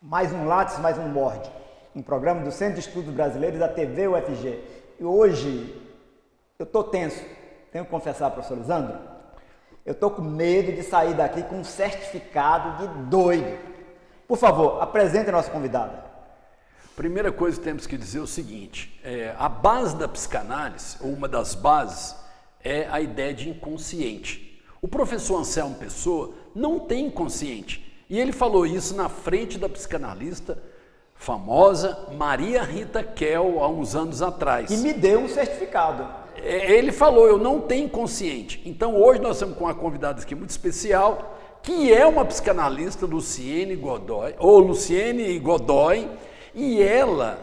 Mais um Lattes, mais um Morde, um programa do Centro de Estudos Brasileiros da TV UFG. E hoje eu estou tenso, tenho que confessar, professor Lisandro, eu estou com medo de sair daqui com um certificado de doido. Por favor, apresente a nossa convidada. Primeira coisa que temos que dizer é o seguinte, a base da psicanálise, ou uma das bases, é a ideia de inconsciente. O professor Anselmo Pessoa não tem inconsciente. E ele falou isso na frente da psicanalista famosa Maria Rita Kell, há uns anos atrás. E me deu um certificado. Ele falou, eu não tenho inconsciente. Então hoje nós estamos com uma convidada aqui muito especial, que é uma psicanalista, Luciene Godoy, e ela,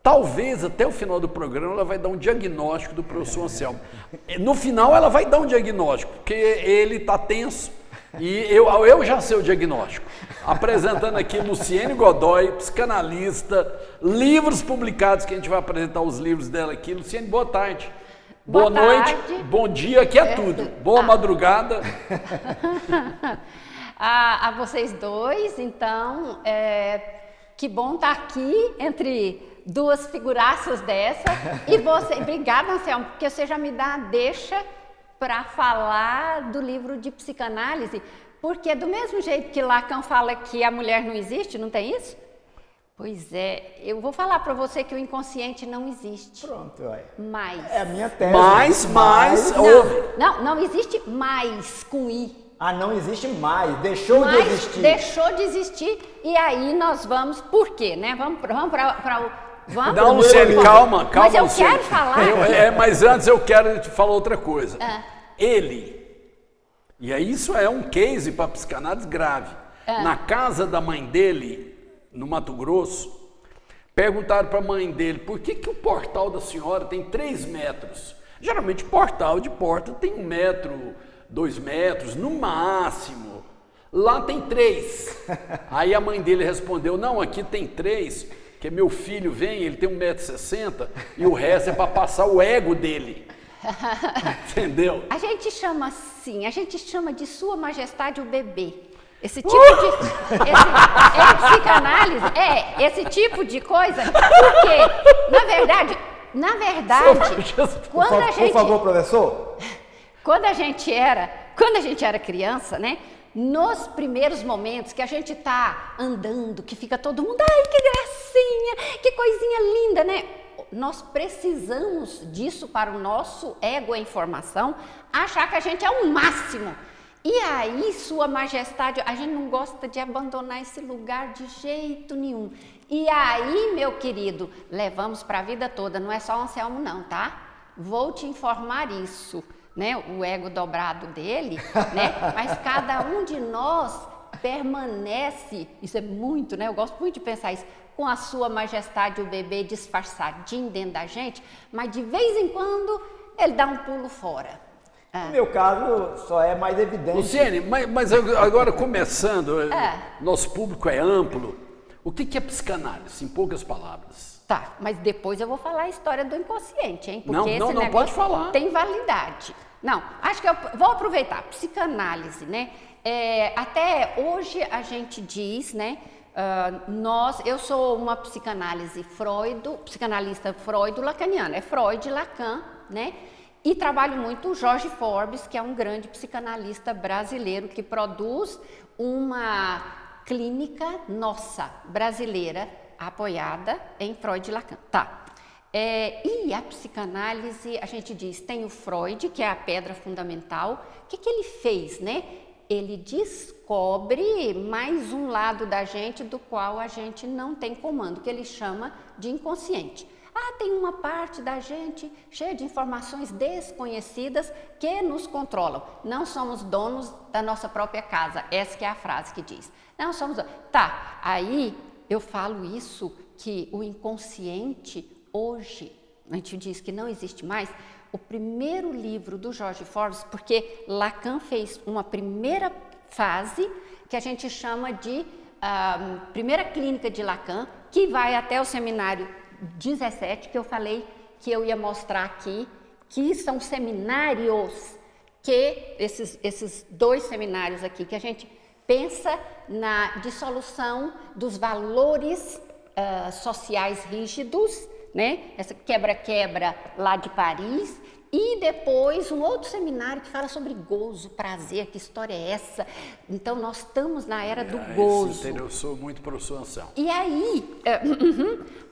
talvez até o final do programa, ela vai dar um diagnóstico do professor Anselmo. No final ela vai dar um diagnóstico, porque ele está tenso. E eu já sei o diagnóstico. Apresentando aqui Luciene Godoy, psicanalista, livros publicados, que a gente vai apresentar os livros dela aqui. Luciene, boa tarde. Boa noite, bom dia, aqui é tudo. Boa madrugada. A vocês dois, então, que bom estar aqui entre duas figuraças dessa. E você, obrigada, Anselmo, porque você já me dá a deixa para falar do livro de psicanálise, porque do mesmo jeito que Lacan fala que a mulher não existe, não tem isso? Pois é, eu vou falar para você que o inconsciente não existe. Pronto, ué. Mais. É a minha tese. Mais. Não existe mais com I. Ah, não existe mais, deixou de existir. Deixou de existir, e aí nós vamos, por quê, né? Vamos para o... Vamos? Não, Luciene, calma. Mas eu Luciene. quero falar. Mas antes eu quero te falar outra coisa. Ele, e aí isso é um case para psicanálise grave. Na casa da mãe dele, no Mato Grosso, perguntaram para a mãe dele por que o portal da senhora tem 3 metros. Geralmente portal de porta tem 1 metro, 2 metros, no máximo. Lá tem 3. Aí a mãe dele respondeu, não, aqui tem 3. Que meu filho vem, ele tem 1,60 m e o resto é para passar o ego dele. Entendeu? A gente chama assim, a gente chama de Sua Majestade o bebê. Esse tipo de... psicanálise, esse tipo de coisa, porque, na verdade, quando a gente... Por favor, professor. Quando a gente era criança, né? Nos primeiros momentos que a gente tá andando, que fica todo mundo, ai, que gracinha, que coisinha linda, né? Nós precisamos disso para o nosso ego em formação, achar que a gente é o máximo. E aí, Sua Majestade, a gente não gosta de abandonar esse lugar de jeito nenhum. E aí, meu querido, levamos para a vida toda, não é só o Anselmo não, tá? Vou te informar isso. Né, o ego dobrado dele, né, mas cada um de nós permanece, isso é muito, né, eu gosto muito de pensar isso, com a Sua Majestade o bebê disfarçadinho dentro da gente, mas de vez em quando ele dá um pulo fora. No meu caso, só é mais evidente. Luciene, mas agora começando, nosso público é amplo, o que é psicanálise, em poucas palavras? Tá, mas depois eu vou falar a história do inconsciente, hein? Porque esse não pode falar. Tem validade. Não, acho que eu vou aproveitar. Psicanálise, né? Até hoje a gente diz, né? Eu sou uma psicanalista freudo-lacaniana. É Freud e Lacan, né? E trabalho muito o Jorge Forbes, que é um grande psicanalista brasileiro que produz uma clínica nossa, brasileira, apoiada em Freud e Lacan. Tá. E a psicanálise, a gente diz, tem o Freud, que é a pedra fundamental. O que ele fez, né? Ele descobre mais um lado da gente do qual a gente não tem comando, que ele chama de inconsciente. Tem uma parte da gente cheia de informações desconhecidas que nos controlam. Não somos donos da nossa própria casa. Essa que é a frase que diz. Não somos donos. Tá, aí eu falo isso, que o inconsciente hoje, a gente diz que não existe mais. O primeiro livro do Jorge Forbes, porque Lacan fez uma primeira fase que a gente chama de primeira clínica de Lacan, que vai até o seminário 17, que eu falei que eu ia mostrar aqui, que são seminários, que esses 2 seminários aqui, que a gente pensa na dissolução dos valores sociais rígidos, né? Essa quebra-quebra lá de Paris, e depois um outro seminário que fala sobre gozo, prazer, que história é essa? Então nós estamos na era do gozo. Isso interessou muito para o professor Anselmo. E aí,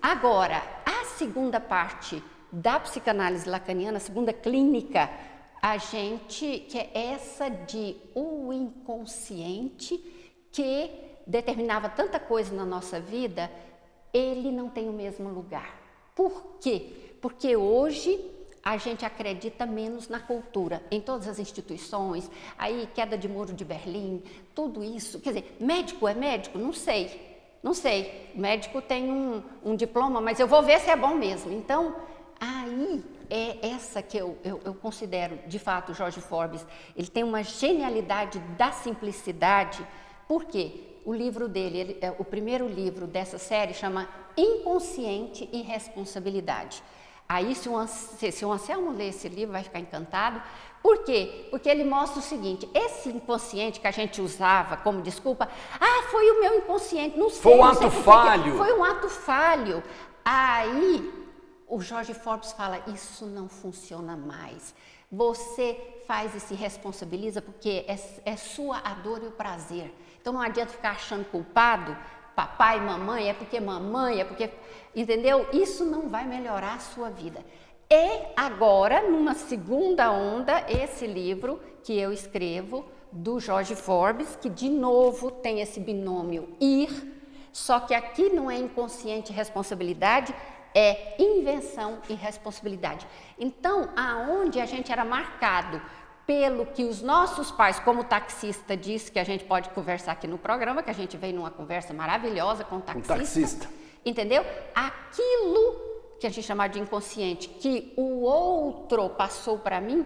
agora, a segunda parte da psicanálise lacaniana, a segunda clínica, que é essa de o inconsciente que determinava tanta coisa na nossa vida, ele não tem o mesmo lugar. Por quê? Porque hoje a gente acredita menos na cultura, em todas as instituições, aí queda de muro de Berlim, tudo isso. Quer dizer, médico é médico? Não sei. O médico tem um diploma, mas eu vou ver se é bom mesmo. Então, aí é essa que eu considero, de fato, o Jorge Forbes, ele tem uma genialidade da simplicidade. Por quê? O livro dele, o primeiro livro dessa série chama Inconsciente e Responsabilidade. Aí, se o Anselmo ler esse livro, vai ficar encantado. Por quê? Porque ele mostra o seguinte, esse inconsciente que a gente usava como desculpa, foi o meu inconsciente, não sei. Foi um ato falho. Foi um ato falho. Aí, o Jorge Forbes fala, isso não funciona mais. Você faz e se responsabiliza porque é sua a dor e o prazer. Então não adianta ficar achando culpado, papai, mamãe, é porque, entendeu? Isso não vai melhorar a sua vida. E agora, numa segunda onda, esse livro que eu escrevo, do Jorge Forbes, que de novo tem esse binômio ir, só que aqui não é inconsciente responsabilidade, é invenção e responsabilidade. Então, aonde a gente era marcado pelo que os nossos pais, como o taxista disse, que a gente pode conversar aqui no programa, que a gente veio numa conversa maravilhosa com o taxista. Entendeu? Aquilo que a gente chama de inconsciente, que o outro passou para mim,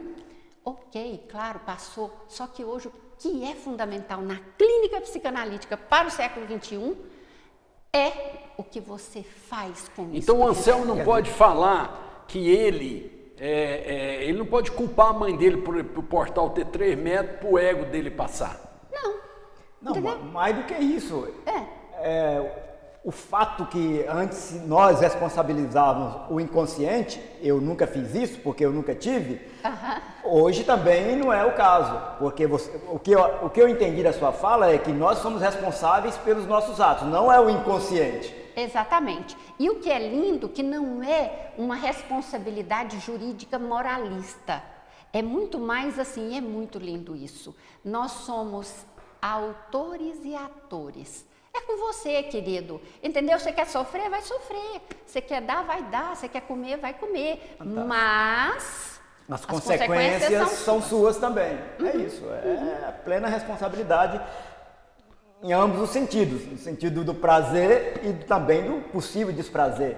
ok, claro, passou, só que hoje o que é fundamental na clínica psicanalítica para o século XXI é o que você faz com isso. Então o Anselmo não pode falar que ele não pode culpar a mãe dele por o portal ter 3 metros para o ego dele passar. Não, mais do que isso. O fato que antes nós responsabilizávamos o inconsciente, eu nunca fiz isso porque eu nunca tive, hoje também não é o caso. Porque o que eu entendi da sua fala é que nós somos responsáveis pelos nossos atos, não é o inconsciente. Exatamente. E o que é lindo, que não é uma responsabilidade jurídica moralista. É muito mais assim, é muito lindo isso. Nós somos autores e atores. É com você, querido. Entendeu? Você quer sofrer? Vai sofrer. Você quer dar? Vai dar. Você quer comer? Vai comer. Mas as consequências são suas também. É isso. É a plena responsabilidade em ambos os sentidos. No sentido do prazer e também do possível desprazer.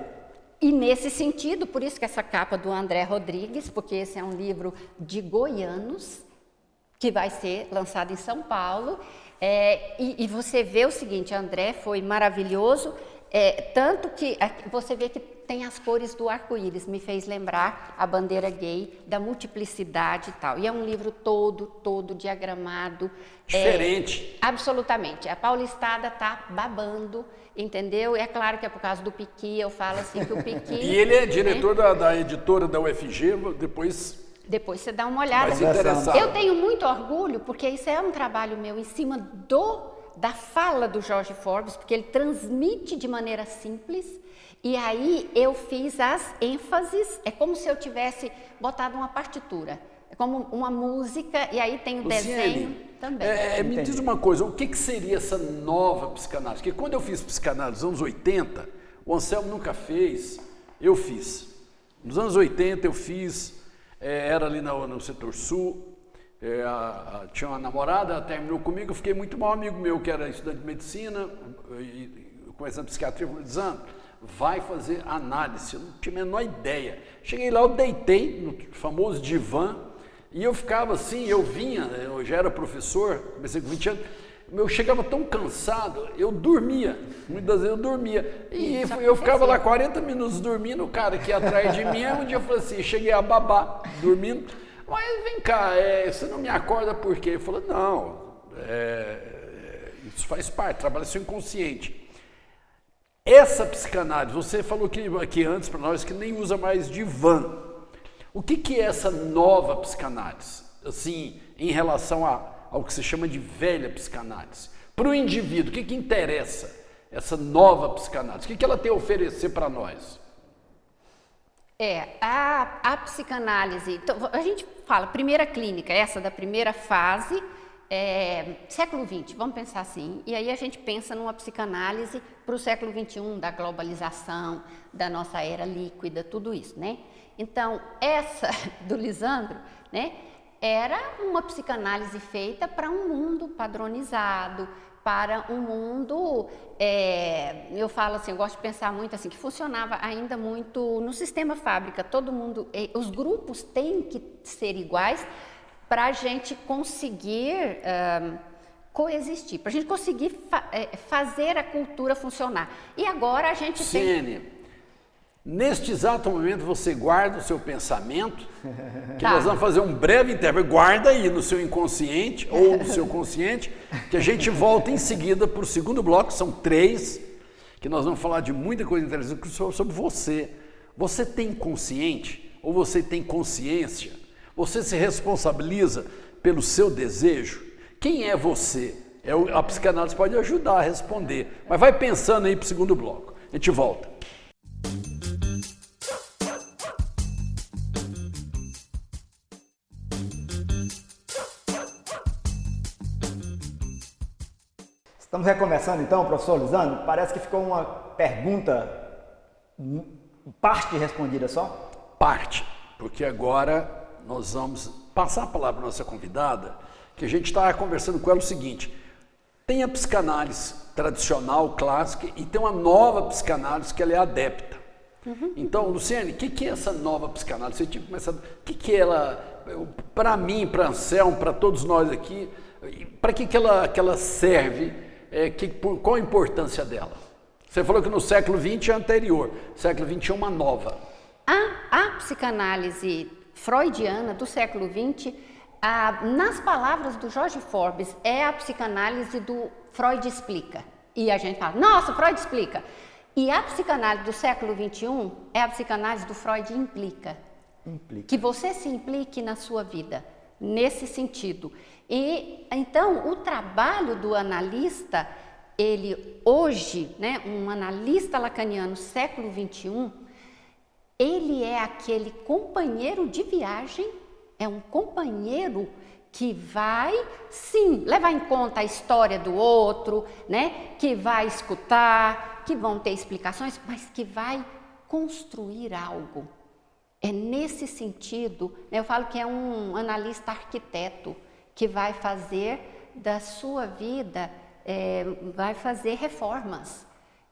E nesse sentido, por isso que essa capa do André Rodrigues, porque esse é um livro de goianos, que vai ser lançado em São Paulo. E você vê o seguinte, André foi maravilhoso, tanto que você vê que tem as cores do arco-íris, me fez lembrar a bandeira gay, da multiplicidade e tal. E é um livro todo diagramado. Diferente. Absolutamente. A paulistada tá babando, entendeu? É claro que é por causa do Piqui, eu falo assim que o Piqui... E ele é diretor da editora da UFG, Depois você dá uma olhada. Eu tenho muito orgulho, porque isso é um trabalho meu em cima da fala do Jorge Forbes, porque ele transmite de maneira simples, e aí eu fiz as ênfases, é como se eu tivesse botado uma partitura, é como uma música, e aí tem o desenho também. Me diz uma coisa, o que seria essa nova psicanálise? Porque quando eu fiz psicanálise nos anos 80, o Anselmo nunca fez, eu fiz. Nos anos 80 eu fiz... era ali no setor sul, tinha uma namorada, ela terminou comigo, eu fiquei muito mal amigo meu, que era estudante de medicina, começando psiquiatria, falei, vai fazer análise, eu não tinha a menor ideia. Cheguei lá, eu deitei no famoso divã, e eu ficava assim, eu já era professor, comecei com 20 anos, eu chegava tão cansado, eu dormia, muitas vezes eu dormia, e eu ficava lá 40 minutos dormindo, o cara que ia atrás de mim, aí um dia eu falei assim, cheguei a babar, dormindo, mas vem cá, você não me acorda por quê? Eu falei, não, Isso faz parte, trabalha seu inconsciente. Essa psicanálise, você falou aqui antes para nós que nem usa mais divã. O que é essa nova psicanálise? Assim, em relação ao que se chama de velha psicanálise. Para o indivíduo, o que interessa essa nova psicanálise? O que ela tem a oferecer para nós? A psicanálise, então, a gente fala, primeira clínica, essa da primeira fase, século XX, vamos pensar assim, e aí a gente pensa numa psicanálise para o século XXI, da globalização, da nossa era líquida, tudo isso, né? Então, essa do Lisandro, né, era uma psicanálise feita para um mundo padronizado, para um mundo, eu falo assim, eu gosto de pensar muito assim, que funcionava ainda muito no sistema fábrica, todo mundo, os grupos têm que ser iguais para a gente conseguir coexistir, para a gente conseguir fazer a cultura funcionar. E agora a gente tem... Neste exato momento você guarda o seu pensamento, que nós vamos fazer um breve intervalo, guarda aí no seu inconsciente ou no seu consciente, que a gente volta em seguida para o segundo bloco, são 3, que nós vamos falar de muita coisa interessante sobre você. Você tem consciente ou você tem consciência? Você se responsabiliza pelo seu desejo? Quem é você? A psicanálise pode ajudar a responder, mas vai pensando aí para o segundo bloco. A gente volta. Estamos recomeçando então, professor Lisandro. Parece que ficou uma pergunta, parte respondida só? Parte, porque agora nós vamos passar a palavra para a nossa convidada, que a gente está conversando com ela o seguinte: tem a psicanálise tradicional, clássica, e tem uma nova psicanálise que ela é adepta. Então, Luciane, o que é essa nova psicanálise? Você tinha começado, o que ela, para mim, para Anselmo, para todos nós aqui, para que ela serve? Qual a importância dela? Você falou que no século XX é anterior, século XXI é uma nova. A psicanálise freudiana do século XX, nas palavras do Jorge Forbes, é a psicanálise do Freud explica. E a gente fala, nossa, Freud explica. E a psicanálise do século XXI é a psicanálise do Freud implica. Que você se implique na sua vida, nesse sentido. E então o trabalho do analista, ele hoje, né, um analista lacaniano século XXI, ele é aquele companheiro de viagem, é um companheiro que vai, sim, levar em conta a história do outro, né, que vai escutar, que vão ter explicações, mas que vai construir algo. É nesse sentido, né, eu falo que é um analista arquiteto, que vai fazer da sua vida, vai fazer reformas,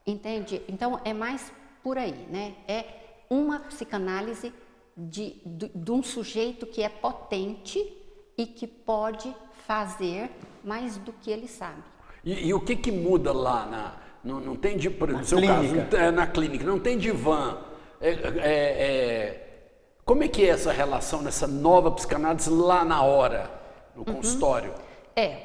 entende? Então, é mais por aí, né? É uma psicanálise de um sujeito que é potente e que pode fazer mais do que ele sabe. E o que muda lá não tem no seu clínica. Caso, na clínica, não tem divã. Como é que é essa relação nessa nova psicanálise lá na hora? No consultório.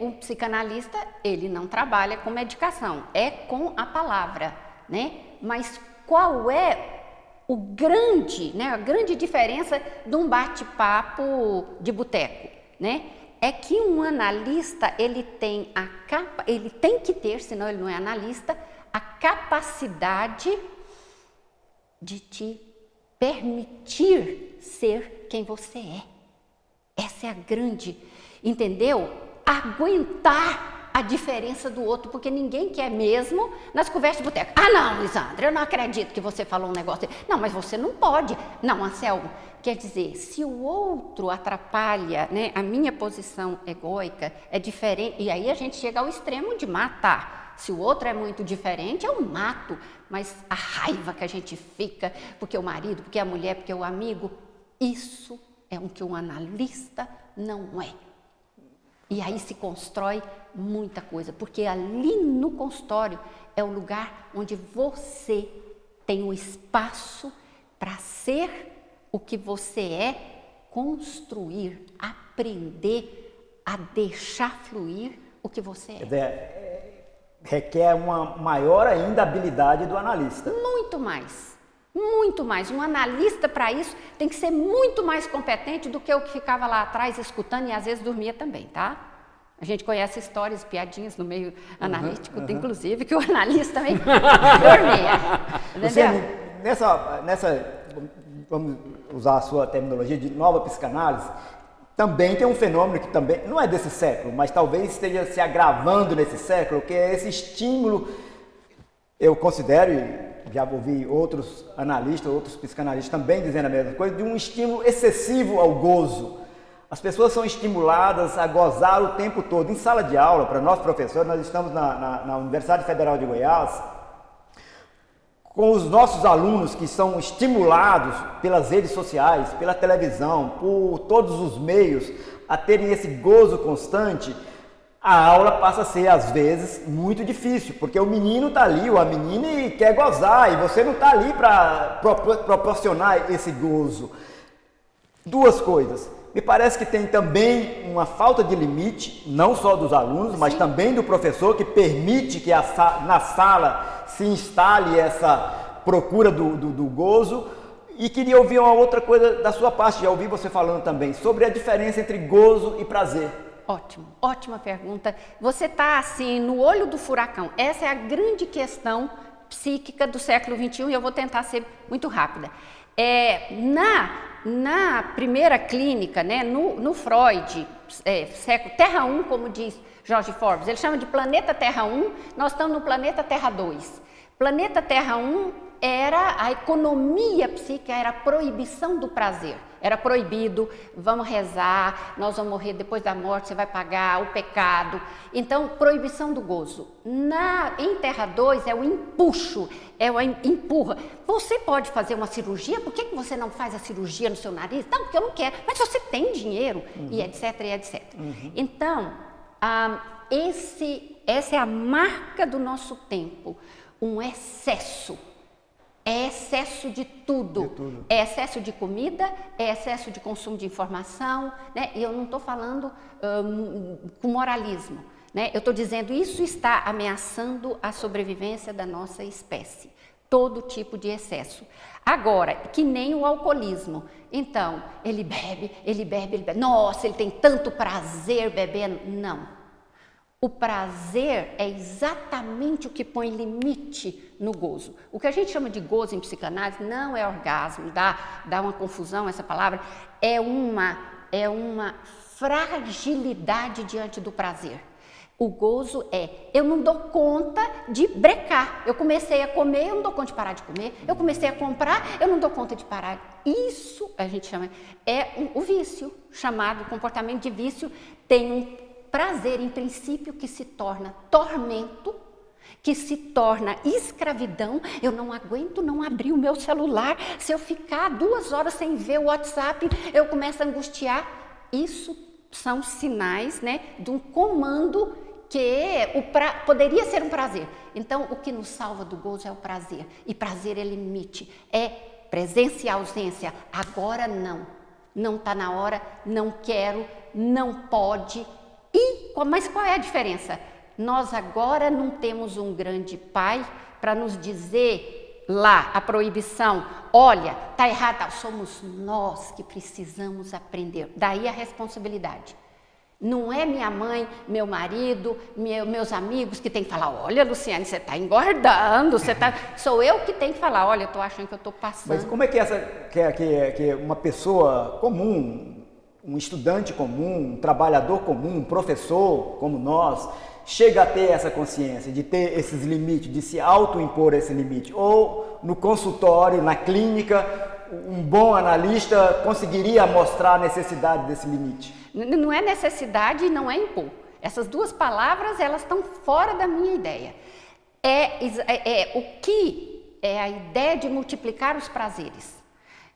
O psicanalista, ele não trabalha com medicação, é com a palavra, né? Mas qual é a grande diferença de um bate-papo de boteco, né? É que um analista, ele tem que ter, senão ele não é analista, a capacidade de te permitir ser quem você é. Essa é a grande, entendeu? Aguentar a diferença do outro, porque ninguém quer mesmo nas conversas de boteco. Ah, não, Lisandro, eu não acredito que você falou um negócio. Não, mas você não pode. Não, Anselmo, quer dizer, se o outro atrapalha, né, a minha posição egóica é diferente, e aí a gente chega ao extremo de matar. Se o outro é muito diferente, eu mato. Mas a raiva que a gente fica, porque o marido, porque a mulher, porque o amigo, isso é o que um analista não é. E aí se constrói muita coisa, porque ali no consultório é o lugar onde você tem o espaço para ser o que você é, construir, aprender a deixar fluir o que você é. requer uma maior ainda habilidade do analista. Muito mais. Muito mais. Um analista para isso tem que ser muito mais competente do que o que ficava lá atrás escutando e às vezes dormia também, tá? A gente conhece histórias, piadinhas no meio analítico, inclusive, que o analista também dormia. Luciane, nessa, vamos usar a sua terminologia de nova psicanálise, também tem um fenômeno que também não é desse século, mas talvez esteja se agravando nesse século, que é esse estímulo, eu considero, e já ouvi outros analistas, outros psicanalistas também dizendo a mesma coisa, de um estímulo excessivo ao gozo. As pessoas são estimuladas a gozar o tempo todo. Em sala de aula, para nós professores, nós estamos na Universidade Federal de Goiás, com os nossos alunos que são estimulados pelas redes sociais, pela televisão, por todos os meios, a terem esse gozo constante, a aula passa a ser, às vezes, muito difícil, porque o menino está ali, ou a menina, e quer gozar, e você não está ali para proporcionar esse gozo. Duas coisas. Me parece que tem também uma falta de limite, não só dos alunos, mas também do professor, que permite que na sala se instale essa procura do gozo. E queria ouvir uma outra coisa da sua parte, já ouvi você falando também, sobre a diferença entre gozo e prazer. Ótimo, ótima pergunta. Você está assim, no olho do furacão. Essa é a grande questão psíquica do século XXI e eu vou tentar ser muito rápida. Na primeira clínica, né, no Freud, século Terra 1, como diz Jorge Forbes, ele chama de planeta Terra 1, nós estamos no planeta Terra 2. Planeta Terra 1 era a economia psíquica, era a proibição do prazer. Era proibido, vamos rezar, nós vamos morrer depois da morte, você vai pagar o pecado. Então, proibição do gozo. Em Terra 2 é o empuxo, é o empurra. Você pode fazer uma cirurgia, por que você não faz a cirurgia no seu nariz? Não, porque eu não quero, mas você tem dinheiro, e etc, e etc. Então, essa é a marca do nosso tempo, um excesso. É excesso de tudo. É excesso de comida, é excesso de consumo de informação, né? E eu não estou falando com moralismo, né? Eu estou dizendo isso está ameaçando a sobrevivência da nossa espécie. Todo tipo de excesso. Agora, que nem o alcoolismo. Então, ele bebe. Nossa, ele tem tanto prazer bebendo. Não. O prazer é exatamente o que põe limite no gozo. O que a gente chama de gozo em psicanálise não é orgasmo, dá uma confusão essa palavra, é uma fragilidade diante do prazer. O gozo eu não dou conta de brecar. Eu comecei a comer, eu não dou conta de parar de comer. Eu comecei a comprar, eu não dou conta de parar. Isso, a gente chama, o vício, chamado comportamento de vício, tem um prazer, em princípio, que se torna tormento, que se torna escravidão. Eu não aguento não abrir o meu celular. Se eu ficar 2 horas sem ver o WhatsApp, eu começo a angustiar. Isso são sinais, né, de um comando que poderia ser um prazer. Então, o que nos salva do gozo é o prazer. E prazer é limite, é presença e ausência. Agora não está na hora, não quero, não pode. Mas qual é a diferença? Nós agora não temos um grande pai para nos dizer lá a proibição, olha, está errado, somos nós que precisamos aprender. Daí a responsabilidade. Não é minha mãe, meu marido, meus amigos que tem que falar, olha, Luciane, você está engordando, sou eu que tenho que falar, olha, eu estou achando que eu estou passando. Mas como é que uma pessoa comum, um estudante comum, um trabalhador comum, um professor como nós, chega a ter essa consciência de ter esses limites, de se autoimpor esse limite? Ou no consultório, na clínica, um bom analista conseguiria mostrar a necessidade desse limite? Não é necessidade e não é impor. Essas duas palavras, elas estão fora da minha ideia. O que é a ideia de multiplicar os prazeres.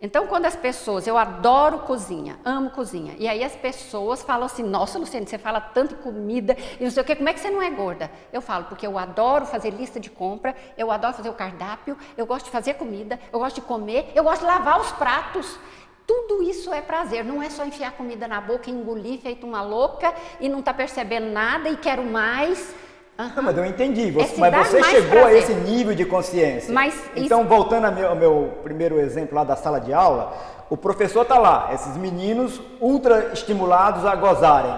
Então, quando as pessoas, eu adoro cozinha, amo cozinha, e aí as pessoas falam assim, nossa, Luciane, você fala tanto em comida e não sei o quê, como é que você não é gorda? Eu falo, porque eu adoro fazer lista de compra, eu adoro fazer o cardápio, eu gosto de fazer comida, eu gosto de comer, eu gosto de lavar os pratos. Tudo isso é prazer, não é só enfiar comida na boca e engolir feito uma louca e não está percebendo nada e quero mais. Não, mas eu entendi. Se Mas dar você mais chegou prazer. a esse nível de consciência. Mas então, voltando ao meu primeiro exemplo lá da sala de aula, o professor está lá, esses meninos ultra estimulados a gozarem.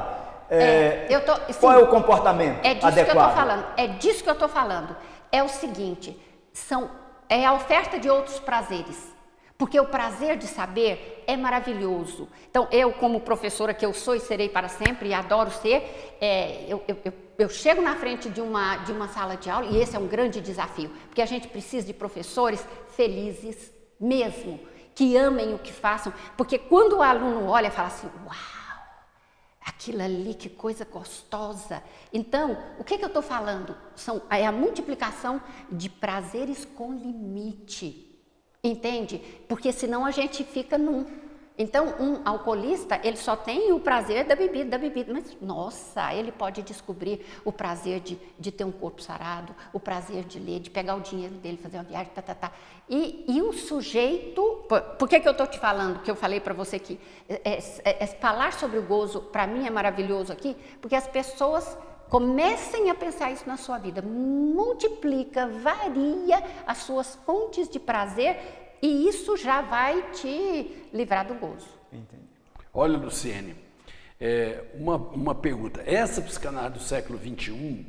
Qual é o comportamento adequado? É disso que eu estou falando. É o seguinte, é a oferta de outros prazeres. Porque o prazer de saber é maravilhoso. Então, eu, como professora que eu sou e serei para sempre, e adoro ser, eu chego na frente de uma sala de aula, e esse é um grande desafio, porque a gente precisa de professores felizes mesmo, que amem o que façam, porque quando o aluno olha e fala assim, uau, aquilo ali, que coisa gostosa. Então, o que eu estou falando? É a multiplicação de prazeres com limite. Entende? Porque senão a gente fica num. Então, um alcoolista, ele só tem o prazer da bebida, mas, nossa, ele pode descobrir o prazer de ter um corpo sarado, o prazer de ler, de pegar o dinheiro dele, fazer uma viagem, E o sujeito, por que eu estou te falando, que eu falei para você que falar sobre o gozo, para mim é maravilhoso aqui, porque as pessoas comecem a pensar isso na sua vida, multiplica, varia as suas fontes de prazer e isso já vai te livrar do gozo. Entendi. Olha, Luciene, uma pergunta. Essa psicanálise do século XXI,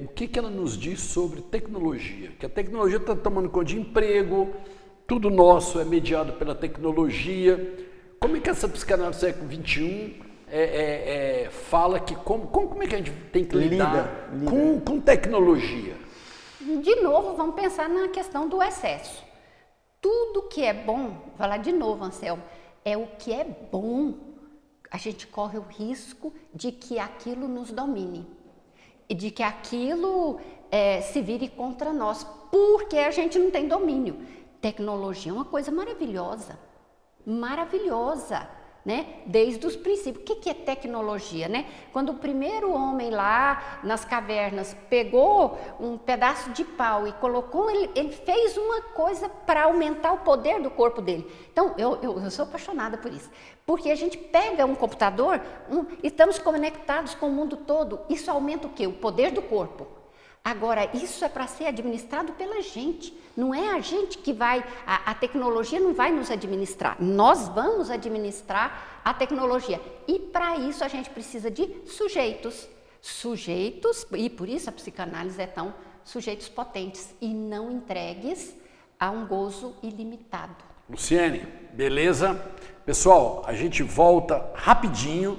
o que ela nos diz sobre tecnologia? Que a tecnologia está tomando conta de emprego, tudo nosso é mediado pela tecnologia. Como é que essa psicanálise do século XXI fala que como é que a gente tem que lidar com tecnologia? De novo, vamos pensar na questão do excesso. Tudo que é bom, vou falar de novo, Anselmo, é o que é bom. A gente corre o risco de que aquilo nos domine e de que aquilo se vire contra nós, porque a gente não tem domínio. Tecnologia é uma coisa maravilhosa, maravilhosa. Né? Desde os princípios. O que é tecnologia? Né? Quando o primeiro homem lá nas cavernas pegou um pedaço de pau e colocou, ele fez uma coisa para aumentar o poder do corpo dele. Então, eu sou apaixonada por isso. Porque a gente pega um computador, estamos conectados com o mundo todo, isso aumenta o quê? O poder do corpo. Agora, isso é para ser administrado pela gente, não é a gente que vai, a tecnologia não vai nos administrar, nós vamos administrar a tecnologia. E para isso a gente precisa de sujeitos, e por isso a psicanálise é tão sujeitos potentes e não entregues a um gozo ilimitado. Luciene, beleza? Pessoal, a gente volta rapidinho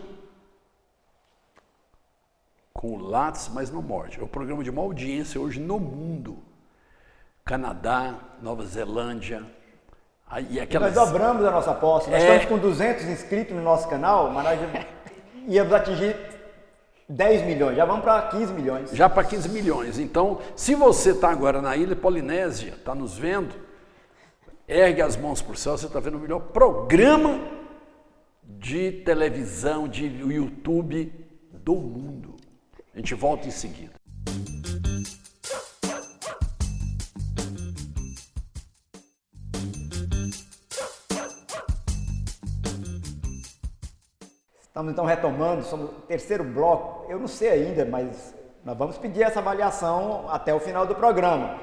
com o Lattes, mas não morde. É o programa de maior audiência hoje no mundo. Canadá, Nova Zelândia. Nós dobramos a nossa aposta. Nós estamos com 200 inscritos no nosso canal, mas nós íamos atingir 10 milhões. Já vamos para 15 milhões. Já para 15 milhões. Então, se você está agora na Ilha Polinésia, está nos vendo, ergue as mãos para o céu, você está vendo o melhor programa de televisão, de YouTube do mundo. A gente volta em seguida. Estamos então retomando sobre o terceiro bloco. Eu não sei ainda, mas nós vamos pedir essa avaliação até o final do programa.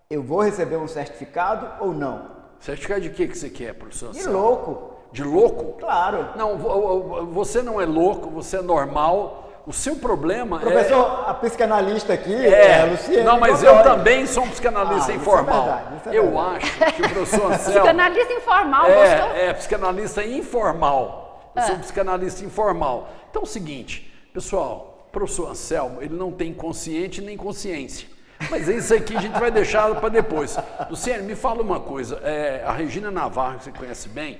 Eu vou receber um certificado ou não? Certificado de que você quer, professor? De louco. De louco? Claro. Não, você não é louco, você é normal. O seu problema Professor, a psicanalista aqui é a Luciene. Não, mas eu também sou um psicanalista informal. Isso é verdade, eu acho que o professor Anselmo... Psicanalista informal, gostou? Psicanalista informal. Eu sou um psicanalista informal. Então é o seguinte, pessoal, o professor Anselmo, ele não tem consciente nem consciência. Mas isso aqui a gente vai deixar para depois. Luciene, me fala uma coisa. A Regina Navarro, que você conhece bem,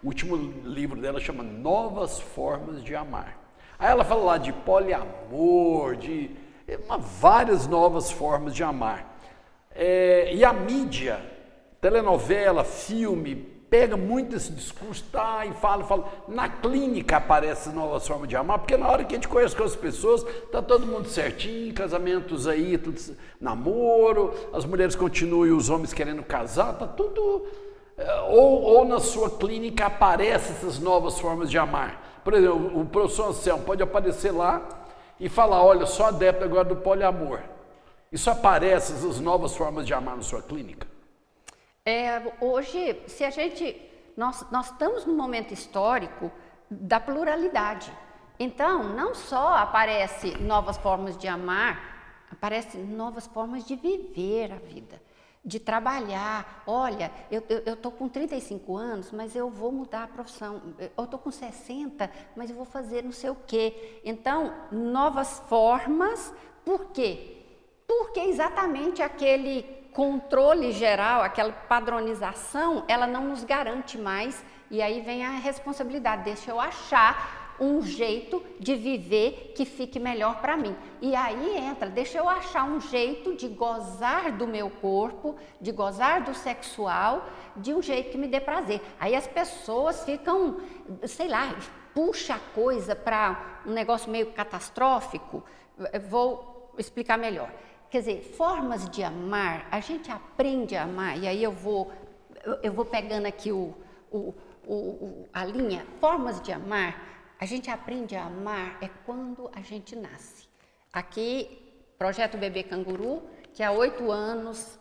o último livro dela chama Novas Formas de Amar. Aí ela fala lá de poliamor, de várias novas formas de amar. E a mídia, telenovela, filme, pega muito esse discurso, e fala. Na clínica aparece novas formas de amar, porque na hora que a gente conhece com as pessoas, tá todo mundo certinho, casamentos aí, tudo, namoro, as mulheres continuam e os homens querendo casar, tá tudo... Ou na sua clínica aparecem essas novas formas de amar. Por exemplo, o professor Anselmo pode aparecer lá e falar, olha, sou adepto agora do poliamor. Isso aparece, as novas formas de amar na sua clínica? Hoje, nós estamos num momento histórico da pluralidade. Então, não só aparecem novas formas de amar, aparecem novas formas de viver a vida, de trabalhar. Olha, eu estou com 35 anos, mas eu vou mudar a profissão. Eu estou com 60, mas eu vou fazer não sei o quê. Então, novas formas. Por quê? Porque exatamente aquele controle geral, aquela padronização, ela não nos garante mais. E aí vem a responsabilidade. Deixa eu achar um jeito de viver que fique melhor para mim. E aí entra, deixa eu achar um jeito de gozar do meu corpo, de gozar do sexual, de um jeito que me dê prazer. Aí as pessoas ficam, sei lá, puxa a coisa para um negócio meio catastrófico. Vou explicar melhor. Quer dizer, formas de amar, a gente aprende a amar, e aí eu vou pegando aqui a linha, formas de amar. A gente aprende a amar quando a gente nasce. Aqui, Projeto Bebê Canguru, que há 8 anos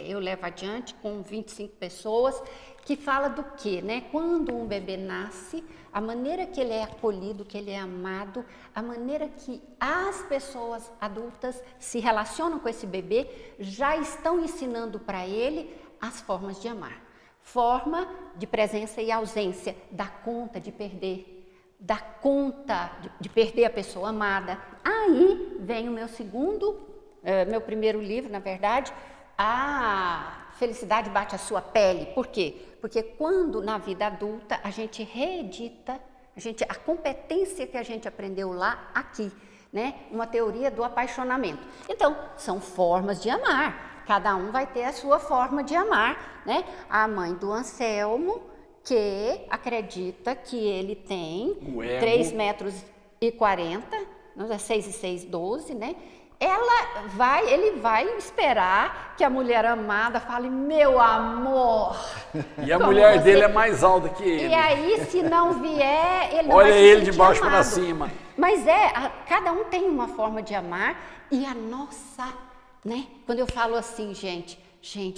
eu levo adiante com 25 pessoas, que fala do quê, né? Quando um bebê nasce, a maneira que ele é acolhido, que ele é amado, a maneira que as pessoas adultas se relacionam com esse bebê, já estão ensinando para ele as formas de amar. Forma de presença e ausência, dar conta de perder. Dar conta de perder a pessoa amada. Aí vem o meu primeiro livro, na verdade, A Felicidade Bate a Sua Pele. Por quê? Porque quando na vida adulta a gente reedita, a competência que a gente aprendeu lá, aqui, né? Uma teoria do apaixonamento. Então, são formas de amar. Cada um vai ter a sua forma de amar, né? A mãe do Anselmo, que acredita que ele tem 3,40 metros, 6 e 6, 12, né? Ele vai esperar que a mulher amada fale, meu amor. E a mulher dele é mais alta que ele. E aí, se não vier, ele não Olha vai se ele sentir de baixo amado. para cima. Mas cada um tem uma forma de amar, e a nossa, né? Quando eu falo assim, gente,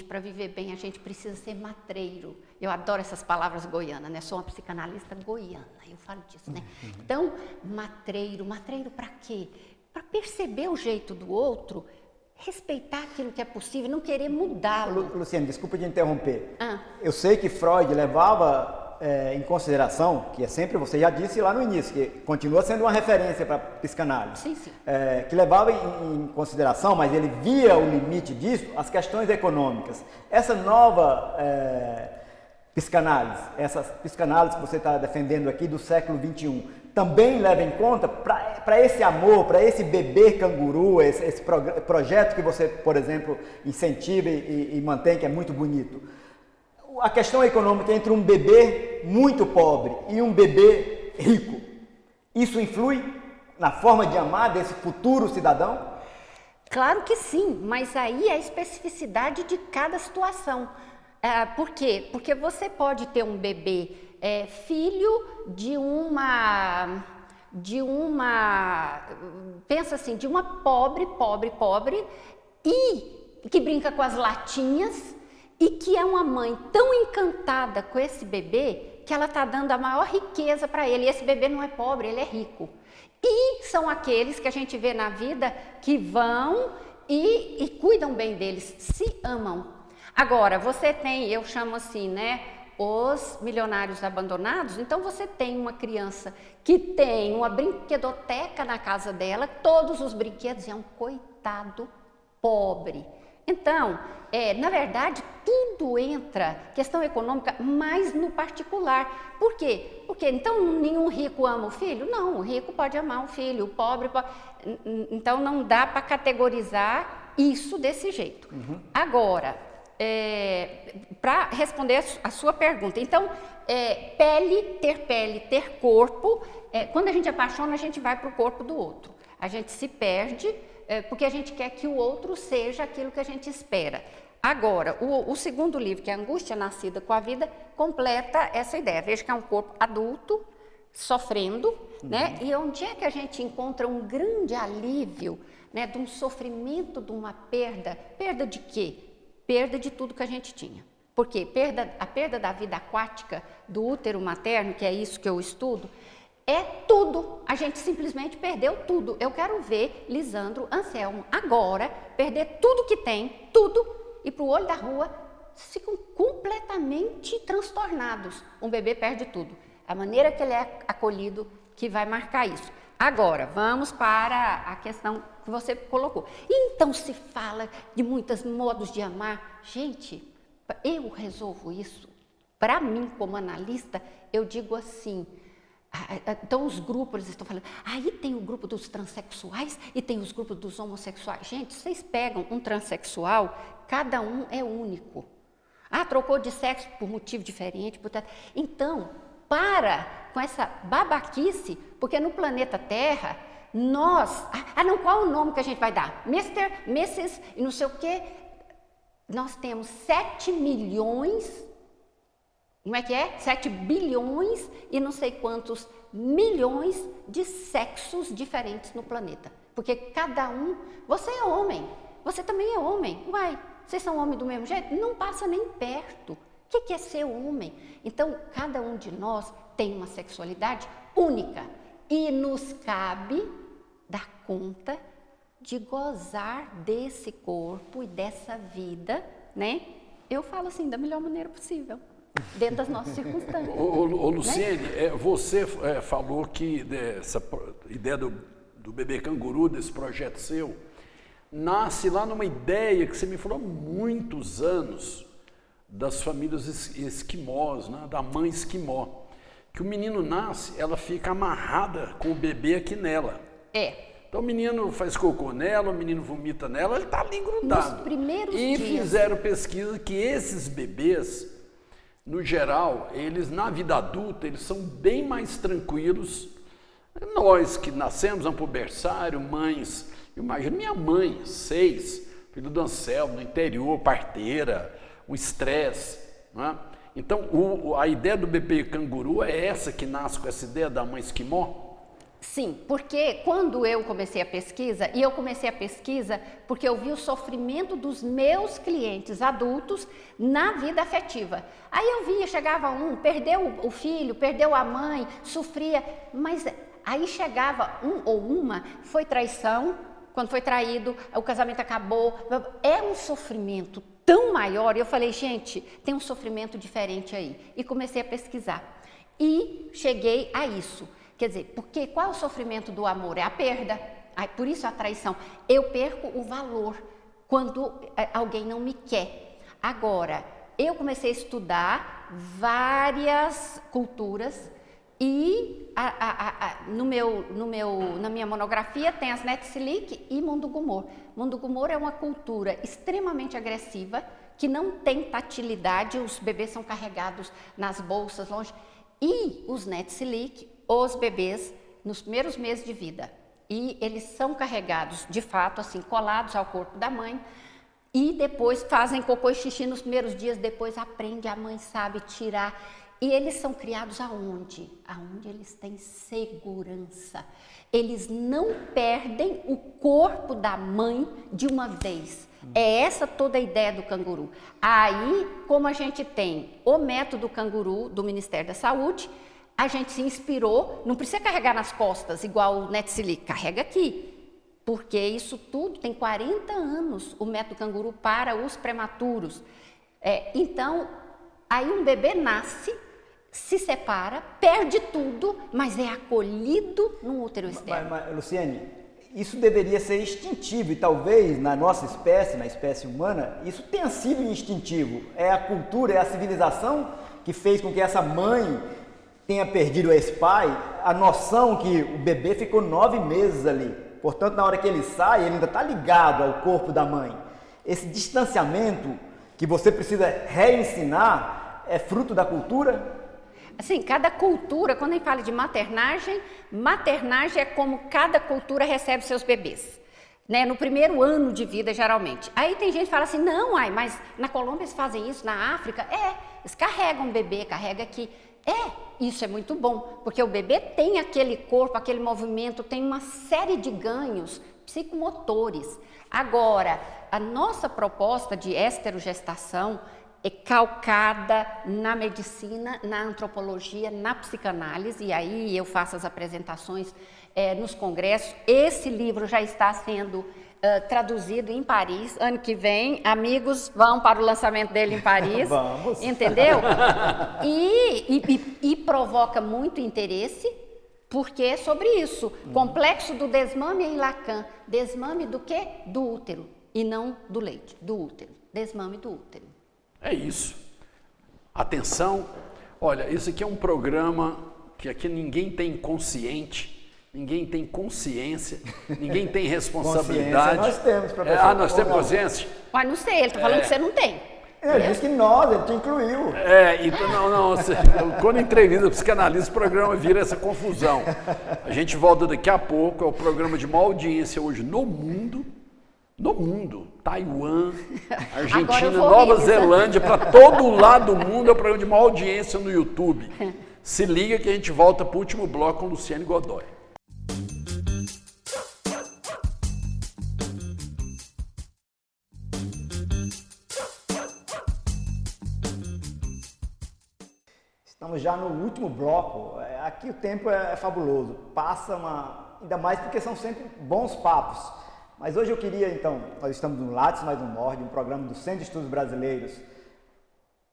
para viver bem a gente precisa ser matreiro. Eu adoro essas palavras goianas, né? Sou uma psicanalista goiana, eu falo disso, né? Então, matreiro para quê? Para perceber o jeito do outro, respeitar aquilo que é possível, não querer mudá-lo. Luciane, desculpa de interromper. Eu sei que Freud levava em consideração, que é sempre, você já disse lá no início, que continua sendo uma referência para a psicanálise. Sim, sim. Que levava em consideração, mas ele via o limite disso, as questões econômicas. Essa nova psicanálise, essa psicanálise que você está defendendo aqui do século XXI, também leva em conta para esse amor, para esse bebê canguru, esse projeto que você, por exemplo, incentiva e mantém, que é muito bonito. A questão econômica entre um bebê muito pobre e um bebê rico, isso influi na forma de amar desse futuro cidadão? Claro que sim, mas aí é a especificidade de cada situação. Por quê? Porque você pode ter um bebê filho de uma, pensa assim, de uma pobre, e que brinca com as latinhas, e que é uma mãe tão encantada com esse bebê que ela está dando a maior riqueza para ele. E esse bebê não é pobre, ele é rico. E são aqueles que a gente vê na vida que vão e cuidam bem deles, se amam. Agora, você tem, eu chamo assim, né, os milionários abandonados. Então você tem uma criança que tem uma brinquedoteca na casa dela, todos os brinquedos, é um coitado pobre. Então, na verdade, tudo entra, questão econômica, mas no particular. Por quê? Porque então nenhum rico ama o filho? Não, o rico pode amar o filho, o pobre pode. Então não dá para categorizar isso desse jeito. Agora, para responder a sua pergunta, então, pele, ter corpo, quando a gente apaixona, a gente vai para o corpo do outro. A gente se perde, porque a gente quer que o outro seja aquilo que a gente espera. Agora, o segundo livro, que é A Angústia Nascida com a Vida, completa essa ideia. Veja que é um corpo adulto, sofrendo, né? E onde é que a gente encontra um grande alívio, né, de um sofrimento, de uma perda? Perda de quê? Perda de tudo que a gente tinha. Porque a perda da vida aquática, do útero materno, que é isso que eu estudo, é tudo. A gente simplesmente perdeu tudo. Eu quero ver Lisandro, Anselmo, agora, perder tudo que tem, tudo, e para o olho da rua, ficam completamente transtornados. Um bebê perde tudo. A maneira que ele é acolhido que vai marcar isso. Agora, vamos para a questão que você colocou. Então, se fala de muitos modos de amar. Gente, eu resolvo isso. Para mim, como analista, eu digo assim, então os grupos, eles estão falando, aí tem o grupo dos transexuais e tem os grupos dos homossexuais. Gente, vocês pegam um transexual, cada um é único. Trocou de sexo por motivo diferente. Então, para com essa babaquice, porque no planeta Terra, nós... não, qual o nome que a gente vai dar? Mr., Mrs. e não sei o quê. Nós temos 7 milhões, como é que é? 7 bilhões e não sei quantos milhões de sexos diferentes no planeta. Porque cada um... Você é homem, você também é homem. Uai, vocês são homens do mesmo jeito? Não passa nem perto. O que é ser homem? Então, cada um de nós tem uma sexualidade única e nos cabe dar conta de gozar desse corpo e dessa vida, né? Eu falo assim, da melhor maneira possível, dentro das nossas circunstâncias. Ô Luciene, né? Você falou que essa ideia do bebê canguru, desse projeto seu, nasce lá numa ideia que você me falou há muitos anos, das famílias esquimós, né? Da mãe esquimó, que o menino nasce, ela fica amarrada com o bebê aqui nela. Então o menino faz cocô nela, o menino vomita nela, ele está ali grudado. Nos primeiros dias. Fizeram pesquisa que esses bebês, no geral, eles na vida adulta, eles são bem mais tranquilos. Nós que nascemos, vamos para o berçário, mães, imagina minha mãe, 6, filho do Anselmo, no interior, parteira, o estresse, não é? Então, a ideia do bebê canguru é essa que nasce com essa ideia da mãe esquimó? Sim, porque quando eu comecei a pesquisa, e eu comecei a pesquisa porque eu vi o sofrimento dos meus clientes adultos na vida afetiva. Aí eu via, chegava um, perdeu o filho, perdeu a mãe, sofria, mas aí chegava um ou uma, foi traição, quando foi traído, o casamento acabou, é um sofrimento tão maior, e eu falei, gente, tem um sofrimento diferente aí. E comecei a pesquisar. E cheguei a isso. Quer dizer, porque qual é o sofrimento do amor? É a perda. Por isso a traição. Eu perco o valor quando alguém não me quer. Agora, eu comecei a estudar várias culturas e na minha monografia tem as Netsilik e Mundugumor. Mundugumor é uma cultura extremamente agressiva, que não tem tatilidade, os bebês são carregados nas bolsas longe. E os Netsilik, os bebês nos primeiros meses de vida. E eles são carregados, de fato, assim, colados ao corpo da mãe. E depois fazem cocô e xixi nos primeiros dias, depois aprende, a mãe sabe tirar. E eles são criados aonde? Aonde eles têm segurança. Eles não perdem o corpo da mãe de uma vez. É essa toda a ideia do canguru. Aí, como a gente tem o método canguru do Ministério da Saúde, a gente se inspirou, não precisa carregar nas costas igual o Netsilik, carrega aqui. Porque isso tudo tem 40 anos, o método canguru para os prematuros. Então, aí um bebê nasce, se separa, perde tudo, mas é acolhido no útero externo. Mas, Luciene, isso deveria ser instintivo e talvez na nossa espécie, na espécie humana, isso tenha sido instintivo. É a cultura, é a civilização que fez com que essa mãe tenha perdido esse pai, a noção que o bebê ficou 9 meses ali. Portanto, na hora que ele sai, ele ainda está ligado ao corpo da mãe. Esse distanciamento que você precisa reensinar é fruto da cultura? Assim, cada cultura, quando a gente fala de maternagem é como cada cultura recebe seus bebês, né? No primeiro ano de vida, geralmente. Aí tem gente que fala assim, não, mas na Colômbia eles fazem isso, na África, eles carregam o bebê, carrega aqui. Isso é muito bom, porque o bebê tem aquele corpo, aquele movimento, tem uma série de ganhos psicomotores. Agora, a nossa proposta de esterogestação é calcada na medicina, na antropologia, na psicanálise, e aí eu faço as apresentações nos congressos. Esse livro já está sendo traduzido em Paris. Ano que vem, amigos, vão para o lançamento dele em Paris. Vamos. Entendeu? E provoca muito interesse, porque é sobre isso. Complexo do desmame em Lacan. Desmame do quê? Do útero, e não do leite, do útero. Desmame do útero. É isso. Atenção. Olha, esse aqui é um programa que aqui ninguém tem consciente. Ninguém tem consciência, ninguém tem responsabilidade. Nós temos, professor. Nós temos consciência? Mas não sei, ele está falando que você não tem. Ele disse que nós, ele te incluiu. Então, quando entrevista o psicanalista, o programa vira essa confusão. A gente volta daqui a pouco, é o programa de maior audiência hoje no mundo, Taiwan, Argentina, Nova Zelândia, para todo lado do mundo, é o programa de maior audiência no YouTube. Se liga que a gente volta para o último bloco com Luciane Godoy. Estamos já no último bloco. Aqui o tempo é fabuloso. Ainda mais porque são sempre bons papos. Mas hoje eu queria, então, nós estamos no Lattes Mais Um Morde, um programa do Centro de Estudos Brasileiros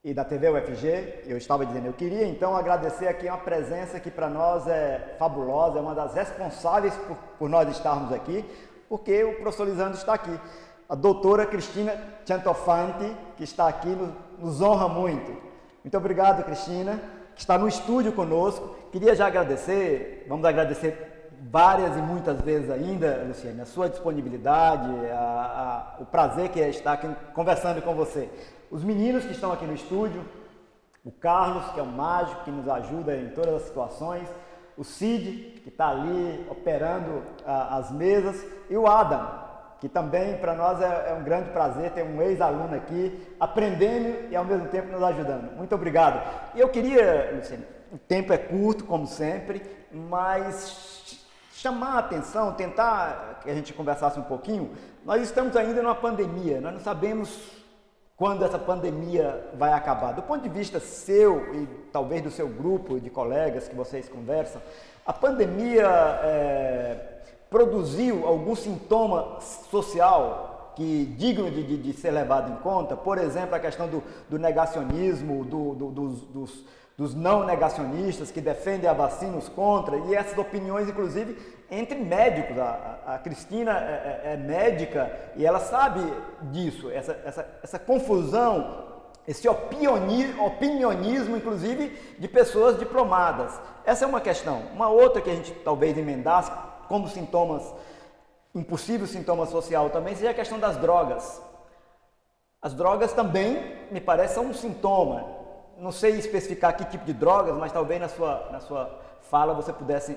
e da TV UFG. Eu estava dizendo, eu queria então agradecer aqui uma presença que para nós é fabulosa, é uma das responsáveis por nós estarmos aqui, porque o professor Lisandro está aqui. A doutora Cristina Ciantofanti, que está aqui, nos honra muito. Muito obrigado, Cristina, que está no estúdio conosco. Queria já agradecer, vamos agradecer várias e muitas vezes ainda, Luciane, a sua disponibilidade, o prazer que é estar aqui conversando com você. Os meninos que estão aqui no estúdio, o Carlos, que é um mágico, que nos ajuda em todas as situações, o Cid, que está ali operando as mesas, e o Adam, que também para nós é um grande prazer ter um ex-aluno aqui, aprendendo e ao mesmo tempo nos ajudando. Muito obrigado. E eu queria, Luciane, o tempo é curto, como sempre, mas chamar a atenção, tentar que a gente conversasse um pouquinho. Nós estamos ainda numa pandemia, nós não sabemos quando essa pandemia vai acabar. Do ponto de vista seu e talvez do seu grupo de colegas que vocês conversam, a pandemia produziu algum sintoma social que digno de ser levado em conta? Por exemplo, a questão do negacionismo, dos não negacionistas que defendem a vacina, os contra, e essas opiniões, inclusive, entre médicos. A Cristina é médica e ela sabe disso, essa confusão, esse opinionismo, inclusive, de pessoas diplomadas. Essa é uma questão. Uma outra que a gente talvez emendasse como sintomas, impossível sintoma social também, seja a questão das drogas. As drogas também, me parece, são um sintoma. Não sei especificar que tipo de drogas, mas talvez na sua fala você pudesse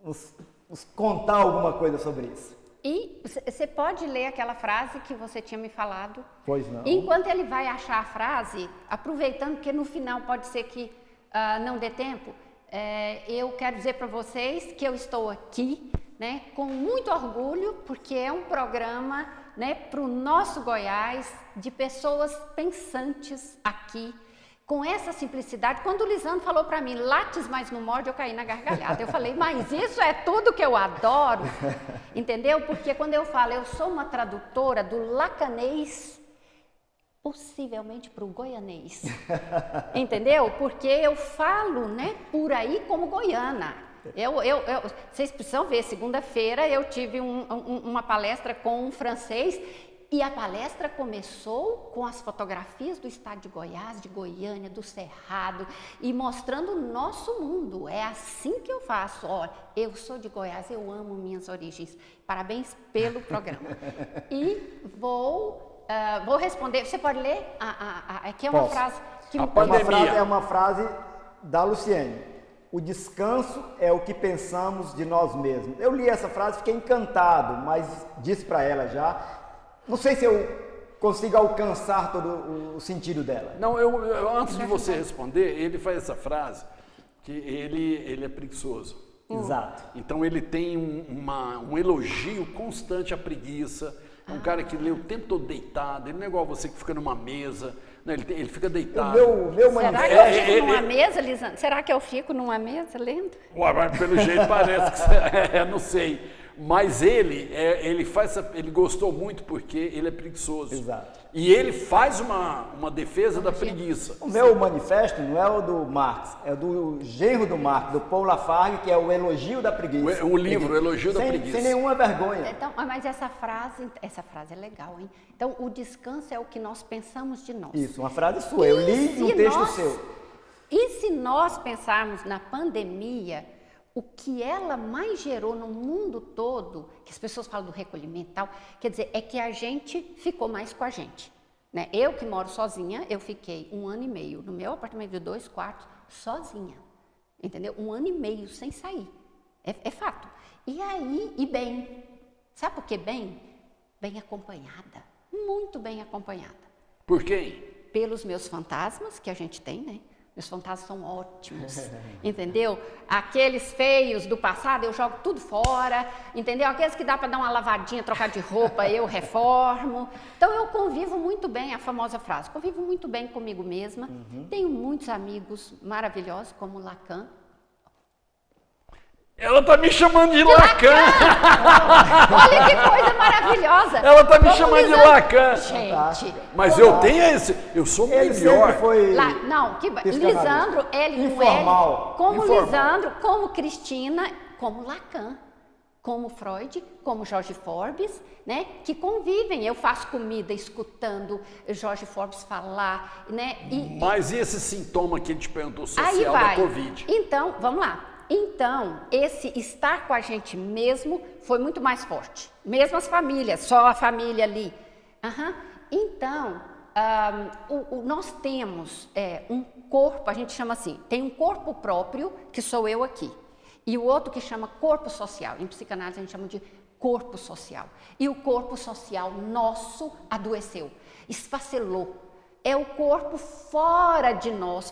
nos contar alguma coisa sobre isso. E você pode ler aquela frase que você tinha me falado? Pois não. Enquanto ele vai achar a frase, aproveitando que no final pode ser que não dê tempo, eu quero dizer para vocês que eu estou aqui, né, com muito orgulho, porque é um programa, né, para o nosso Goiás, de pessoas pensantes aqui, com essa simplicidade. Quando o Lisandro falou para mim, Lattes Mais Um Morde, eu caí na gargalhada. Eu falei, mas isso é tudo que eu adoro, entendeu? Porque quando eu falo, eu sou uma tradutora do lacanês, possivelmente para o goianês, entendeu? Porque eu falo, né, por aí como goiana. Vocês precisam ver, segunda-feira eu tive uma palestra com um francês e a palestra começou com as fotografias do estado de Goiás, de Goiânia, do Cerrado e mostrando o nosso mundo. É assim que eu faço. Olha, eu sou de Goiás, eu amo minhas origens. Parabéns pelo programa. E vou responder. Você pode ler? Aqui é uma frase que é uma frase da Luciane. O descanso é o que pensamos de nós mesmos. Eu li essa frase, fiquei encantado, mas disse para ela já. Não sei se eu consiga alcançar todo o sentido dela. Não, antes de você responder, ele faz essa frase que ele é preguiçoso. Exato. Então ele tem um elogio constante à preguiça. É um cara que lê o tempo todo deitado. Ele não é igual você que fica numa mesa. Não, ele fica deitado. Será que eu fico numa mesa, Lisandro? Será que eu fico numa mesa lendo? Ué, mas pelo jeito parece que você, não sei. Mas ele gostou muito porque ele é preguiçoso. Exato. E ele faz uma defesa da preguiça. O meu manifesto não é o do Marx, é o do genro do Marx, do Paul Lafargue, que é o elogio da preguiça. O livro, o elogio da preguiça. Sem nenhuma vergonha. Então, mas essa frase é legal, hein? Então, o descanso é o que nós pensamos de nós. Isso, uma frase sua. Eu li um texto seu. E se nós pensarmos na pandemia, o que ela mais gerou no mundo todo, que as pessoas falam do recolhimento e tal, quer dizer, é que a gente ficou mais com a gente. Né? Eu que moro sozinha, eu fiquei 1 ano e meio no meu apartamento de 2 quartos, sozinha. Entendeu? 1 ano e meio sem sair. É fato. E aí, bem. Sabe por que bem? Bem acompanhada. Muito bem acompanhada. Por quem? Pelos meus fantasmas, que a gente tem, né? Meus fantasmas são ótimos, entendeu? Aqueles feios do passado, eu jogo tudo fora, entendeu? Aqueles que dá para dar uma lavadinha, trocar de roupa, eu reformo. Então, eu convivo muito bem, a famosa frase, convivo muito bem comigo mesma. Tenho muitos amigos maravilhosos, como Lacan. Ela tá me chamando de Lacan! Olha que coisa maravilhosa! Ela tá me chamando de Lacan! Gente! Mas eu tenho eu sou melhor. Foi Lisandro, L com informal. L, como Informal. Lisandro, como Cristina, como Lacan, como Freud, como Jorge Forbes, né? Que convivem. Eu faço comida escutando Jorge Forbes falar, né? Mas e esse sintoma que a gente perguntou Aí social vai. da Covid? Então, vamos lá. Então, esse estar com a gente mesmo foi muito mais forte. Mesmo as famílias, só a família ali. Então, nós temos um corpo, a gente chama assim, tem um corpo próprio, que sou eu aqui. E o outro que chama corpo social. Em psicanálise a gente chama de corpo social. E o corpo social nosso adoeceu, esfacelou. É o corpo fora de nós,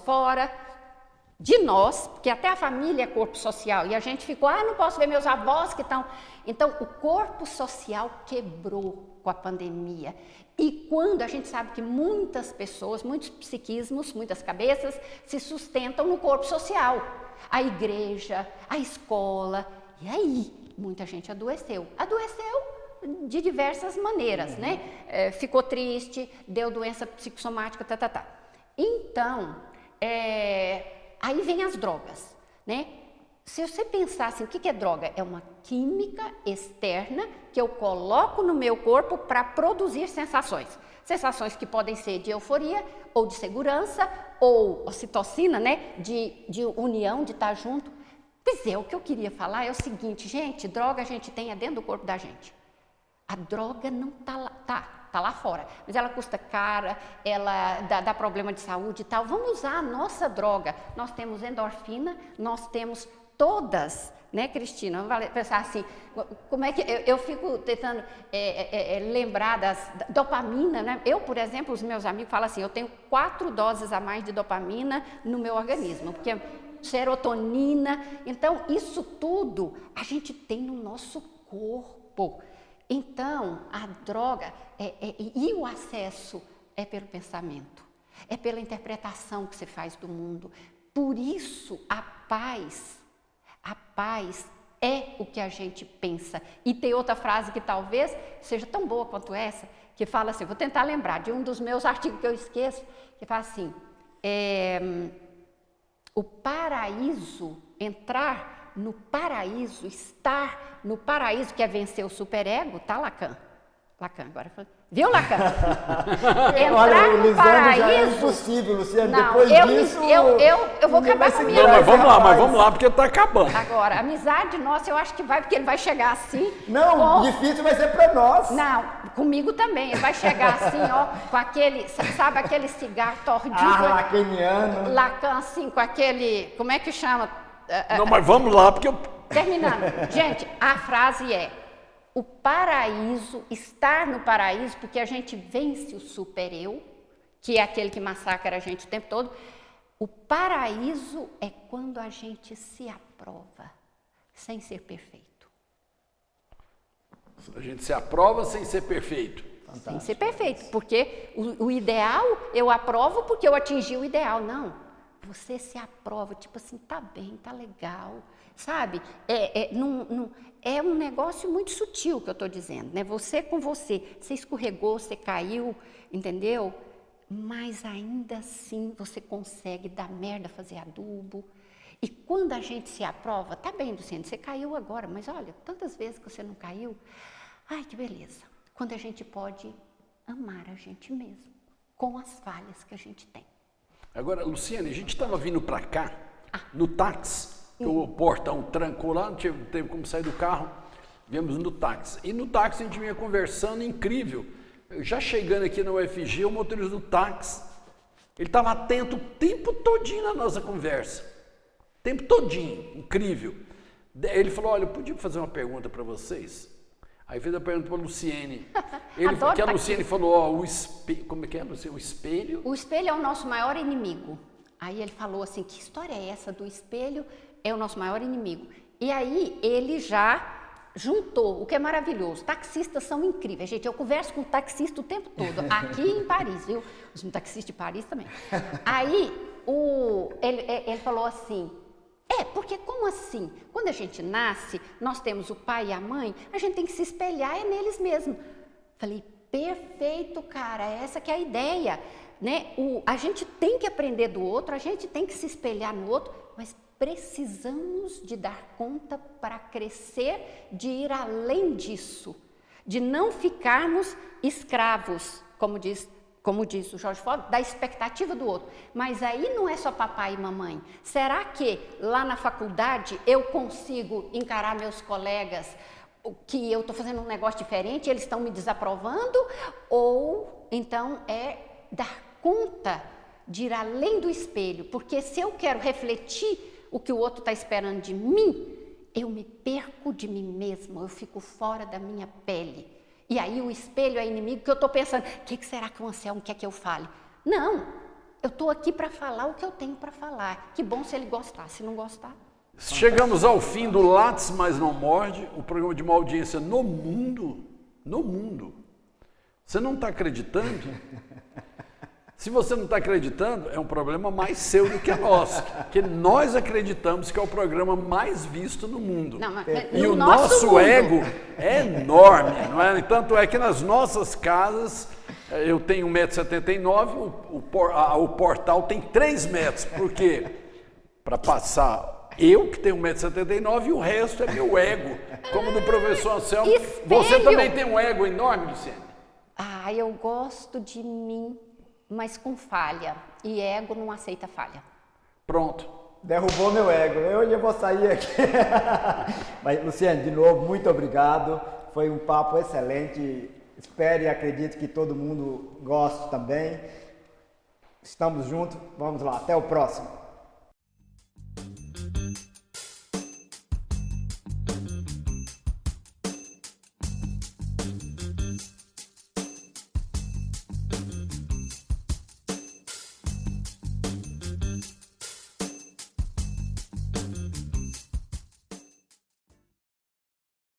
porque até a família é corpo social, e a gente ficou, não posso ver meus avós que estão... Então, o corpo social quebrou com a pandemia. E quando a gente sabe que muitas pessoas, muitos psiquismos, muitas cabeças, se sustentam no corpo social. A igreja, a escola, e aí muita gente adoeceu. Adoeceu de diversas maneiras, né? Ficou triste, deu doença psicossomática, Então, aí vem as drogas, né? Se você pensar assim, o que é droga? É uma química externa que eu coloco no meu corpo para produzir sensações. Sensações que podem ser de euforia, ou de segurança, ou ocitocina, né? De união, de estar junto. Pois é, o que eu queria falar é o seguinte, gente, droga a gente tem dentro do corpo da gente. A droga não está lá, tá lá fora, mas ela custa cara, ela dá problema de saúde e tal. Vamos usar a nossa droga. Nós temos endorfina, nós temos todas, né, Cristina? Vamos pensar assim, como é que eu fico tentando lembrar da dopamina, né? Eu, por exemplo, os meus amigos falam assim, eu tenho 4 doses a mais de dopamina no meu organismo, porque serotonina, então isso tudo a gente tem no nosso corpo. Então, a droga e o acesso é pelo pensamento, é pela interpretação que você faz do mundo. Por isso, a paz é o que a gente pensa. E tem outra frase que talvez seja tão boa quanto essa, que fala assim, vou tentar lembrar de um dos meus artigos que eu esqueço, que fala assim, o paraíso, entrar no paraíso, estar no paraíso, que é vencer o superego, tá, Lacan? Lacan, agora falei. Viu, Lacan? Olha, o no Lisandro paraíso. já é impossível, Luciano. Não, Depois disso. Eu vou acabar com a minha. Não, mas vamos lá, porque tá acabando. Agora, a amizade nossa, eu acho que vai, porque ele vai chegar assim. Não, difícil vai ser para nós. Não, comigo também. Ele vai chegar assim, ó, com aquele, sabe, aquele cigarro tordinho. Lacaniano. Lacan, assim, com aquele, como é que chama? Não, mas vamos lá, porque eu... Terminando. Gente, a frase é: o paraíso, estar no paraíso, porque a gente vence o super-eu, que é aquele que massacra a gente o tempo todo. O paraíso é quando a gente se aprova, sem ser perfeito. A gente se aprova sem ser perfeito. Fantástico. Sem ser perfeito, porque o ideal, eu aprovo porque eu atingi o ideal. Não, você se aprova, tipo assim, tá bem, tá legal, sabe? É um negócio muito sutil que eu estou dizendo, né? Você com você escorregou, você caiu, entendeu? Mas ainda assim você consegue dar merda, fazer adubo. E quando a gente se aprova, tá bem, Luciane, você caiu agora, mas olha, tantas vezes que você não caiu, ai que beleza. Quando a gente pode amar a gente mesmo, com as falhas que a gente tem. Agora, Luciane, a gente estava vindo para cá, no táxi, que o portão trancou lá, não teve como sair do carro, viemos no táxi. E no táxi a gente vinha conversando, incrível. Já chegando aqui na UFG, o motorista do táxi, ele estava atento o tempo todinho na nossa conversa. O tempo todinho, incrível. Ele falou, olha, eu podia fazer uma pergunta para vocês? Aí fez a pergunta para a Luciene. Que a Luciene falou, ó, como é que é, Luciene? O espelho? O espelho é o nosso maior inimigo. Aí ele falou assim, que história é essa do espelho? É o nosso maior inimigo. E aí ele já juntou, o que é maravilhoso. Taxistas são incríveis, gente. Eu converso com taxista o tempo todo, aqui em Paris, viu? Os taxistas de Paris também. Aí ele falou assim, porque como assim? Quando a gente nasce, nós temos o pai e a mãe, a gente tem que se espelhar neles mesmos. Falei, perfeito, cara, essa que é a ideia, né? A gente tem que aprender do outro, a gente tem que se espelhar no outro, mas precisamos de dar conta para crescer, de ir além disso, de não ficarmos escravos, como diz o Jorge Ford, da expectativa do outro. Mas aí não é só papai e mamãe. Será que lá na faculdade eu consigo encarar meus colegas que eu estou fazendo um negócio diferente, eles estão me desaprovando? Ou então é dar conta de ir além do espelho? Porque se eu quero refletir o que o outro está esperando de mim, eu me perco de mim mesmo, eu fico fora da minha pele. E aí o espelho é inimigo, que eu estou pensando, o que será que o Anselmo quer que eu fale? Não, eu estou aqui para falar o que eu tenho para falar. Que bom se ele gostar, se não gostar. Chegamos ao fim do Lattes, mas não morde, o programa de uma audiência no mundo. Você não está acreditando? Se você não está acreditando, é um problema mais seu do que nosso. Porque nós acreditamos que é o programa mais visto no mundo. Não, e o nosso ego é enorme, não é? Tanto é que nas nossas casas, eu tenho 1,79 m, o portal tem 3 metros. Por quê? Para passar eu, que tenho 1,79 m, e o resto é meu ego. Como do professor Anselmo. Você também tem um ego enorme, Luciane? Eu gosto de mim, mas com falha. E ego não aceita falha. Pronto. Derrubou meu ego. Eu vou sair aqui. Mas, Luciane, de novo, muito obrigado. Foi um papo excelente. Espero e acredito que todo mundo goste também. Estamos juntos. Vamos lá. Até o próximo.